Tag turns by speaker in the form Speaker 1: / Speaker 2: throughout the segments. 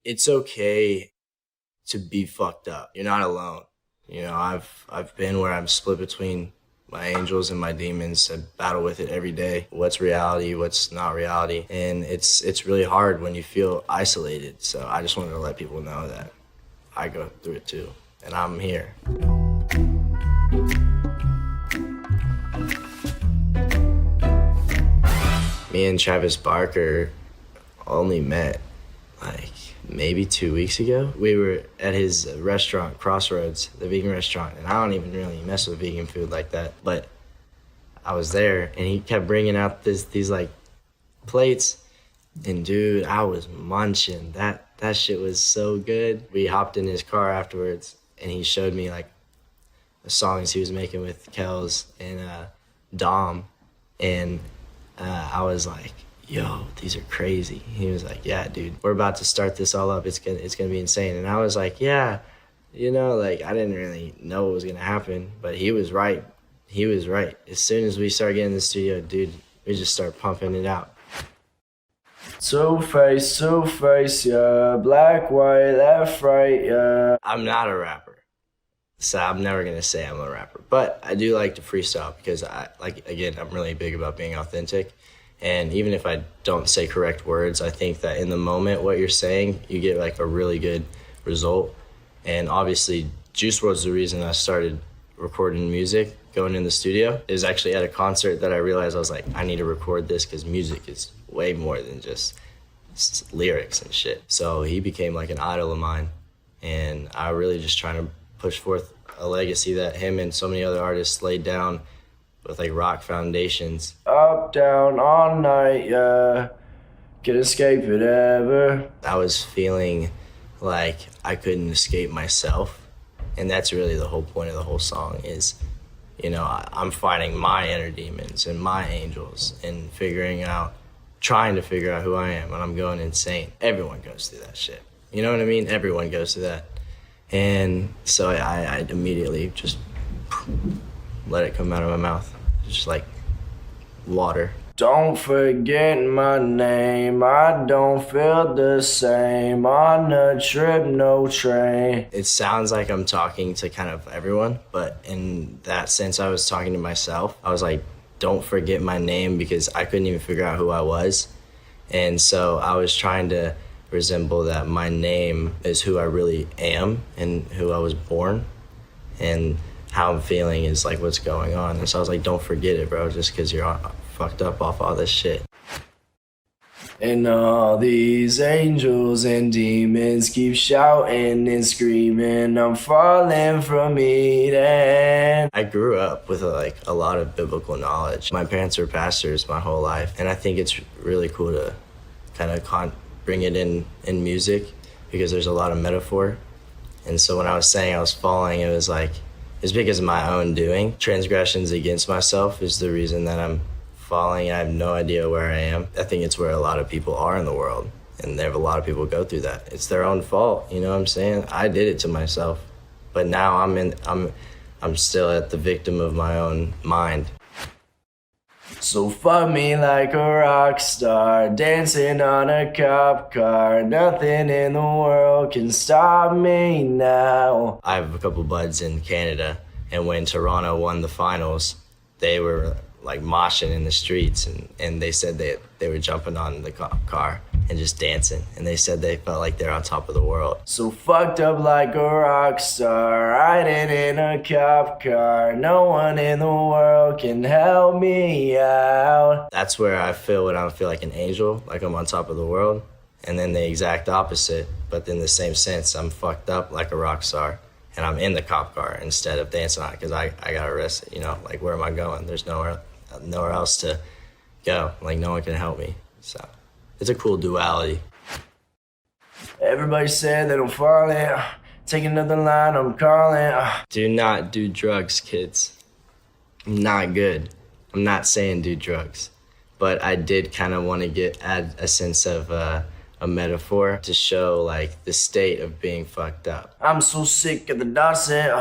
Speaker 1: it's okay to be fucked up. You're not alone. You know, I've been where I'm split between my angels and my demons. I battle with it every day. What's reality, what's not reality. And it's really hard when you feel isolated. So I just wanted to let people know that I go through it too, and I'm here. Me and Travis Barker only met like maybe 2 weeks ago. We were at his restaurant, Crossroads, the vegan restaurant, and I don't even really mess with vegan food like that, but I was there and he kept bringing out these like plates, and dude, I was munching. That shit was so good. We hopped in his car afterwards and he showed me like the songs he was making with Kels and Dom, and I was like, yo, these are crazy. He was like, yeah, dude, we're about to start this all up. It's gonna be insane. And I was like, yeah, you know, like I didn't really know what was gonna happen, but he was right. He was right. As soon as we started getting in the studio, dude, we just started pumping it out. Two-face, yeah, black, white, left, right, yeah. I'm not a rapper, so I'm never gonna say I'm a rapper, but I do like to freestyle because I'm really big about being authentic. And even if I don't say correct words, I think that in the moment, what you're saying, you get like a really good result. And obviously, Juice WRLD's the reason I started recording music, going in the studio. It was actually at a concert that I realized I was like, I need to record this because music is way more than just lyrics and shit. So he became like an idol of mine. And I really just trying to push forth a legacy that him and so many other artists laid down with like rock foundations. Up, down, all night, yeah, can't escape it ever. I was feeling like I couldn't escape myself, and that's really the whole point of the whole song is, you know, I'm fighting my inner demons and my angels and trying to figure out who I am, and I'm going insane. Everyone goes through that shit. You know what I mean? Everyone goes through that. And so I immediately just let it come out of my mouth, just like water. Don't forget my name, I don't feel the same, on a trip, no train. It sounds like I'm talking to kind of everyone, but in that sense I was talking to myself. I was like, don't forget my name, because I couldn't even figure out who I was. And so I was trying to resemble that my name is who I really am and who I was born, and how I'm feeling is like what's going on. And so I was like, don't forget it, bro, just because you're fucked up off all this shit. And all these angels and demons keep shouting and screaming, I'm falling from Eden. I grew up with a lot of biblical knowledge. My parents were pastors my whole life, and I think it's really cool to kind of bring it in music, because there's a lot of metaphor. And so when I was saying I was falling, it was like, it's because of my own doing. Transgressions against myself is the reason that I'm falling. I have no idea where I am. I think it's where a lot of people are in the world, and there have a lot of people go through that. It's their own fault, you know what I'm saying? I did it to myself, but now I'm still at the victim of my own mind. So fuck me like a rock star, dancing on a cop car. Nothing in the world can stop me now. I have a couple buds in Canada, and when Toronto won the finals, they were like moshing in the streets, and they said they were jumping on the cop car and just dancing, and they said they felt like they're on top of the world. So fucked up like a rock star, riding in a cop car. No one in the world can help me out. That's where I feel when I feel like an angel, like I'm on top of the world. And then the exact opposite, but in the same sense, I'm fucked up like a rock star, and I'm in the cop car instead of dancing on it, because I got arrested, you know, like where am I going? There's nowhere else to go, like no one can help me. So it's a cool duality. Everybody said that I'm falling, take another line, I'm calling. Do not do drugs, kids. Not good. I'm not saying do drugs, but I did kind of want to add a sense of a metaphor to show like the state of being fucked up. I'm so sick of the dancing,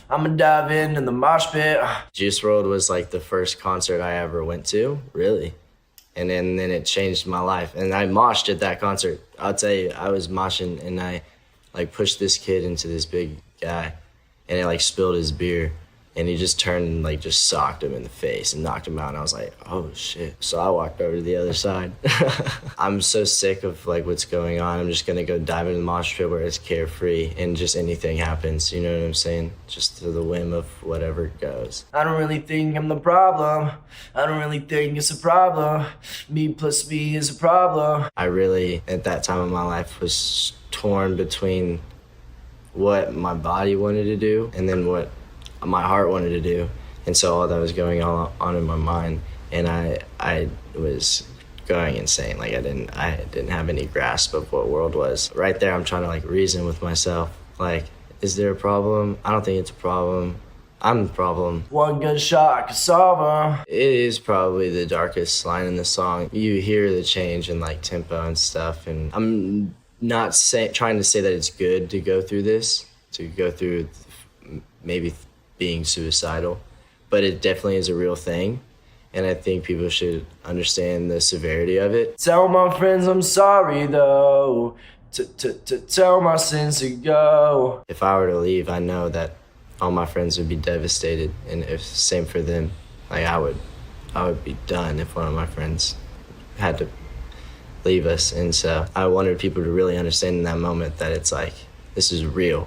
Speaker 1: I'ma dive into the mosh pit. Juice WRLD was like the first concert I ever went to, really. And then it changed my life. And I moshed at that concert. I'll tell you, I was moshing and I like pushed this kid into this big guy and it like spilled his beer. And he just turned and like just socked him in the face and knocked him out. And I was like, oh shit. So I walked over to the other side. I'm so sick of like what's going on. I'm just gonna go dive into the mosh pit where it's carefree and just anything happens. You know what I'm saying? Just to the whim of whatever goes. I don't really think I'm the problem. I don't really think it's a problem. Me plus me is a problem. I really, at that time of my life, was torn between what my body wanted to do and then what my heart wanted to do. And so all that was going on in my mind, and I was going insane. Like I didn't have any grasp of what world was. Right there I'm trying to like reason with myself, like, is there a problem? I don't think it's a problem. I'm the problem. One good shot could solve her. It is probably the darkest line in the song. You hear the change in like tempo and stuff, and I'm not trying to say that it's good to go through this, to go through maybe being suicidal, but it definitely is a real thing, and I think people should understand the severity of it. Tell my friends I'm sorry though, tell my sins to go. If I were to leave, I know that all my friends would be devastated, and if same for them. Like I would be done if one of my friends had to leave us. And so I wanted people to really understand in that moment that it's like, this is real.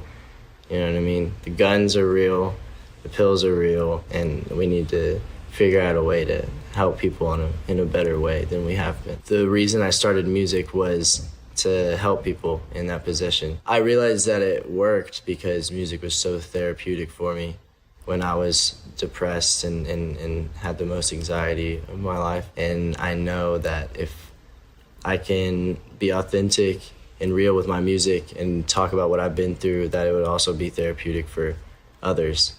Speaker 1: You know what I mean? The guns are real, the pills are real, and we need to figure out a way to help people in a better way than we have been. The reason I started music was to help people in that position. I realized that it worked because music was so therapeutic for me when I was depressed and had the most anxiety of my life. And I know that if I can be authentic and real with my music and talk about what I've been through, that it would also be therapeutic for others.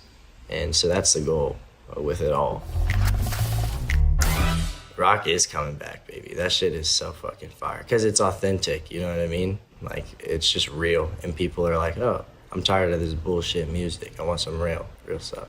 Speaker 1: And so that's the goal with it all. Rock is coming back, baby. That shit is so fucking fire. Because it's authentic, you know what I mean? Like, it's just real. And people are like, oh, I'm tired of this bullshit music. I want some real stuff.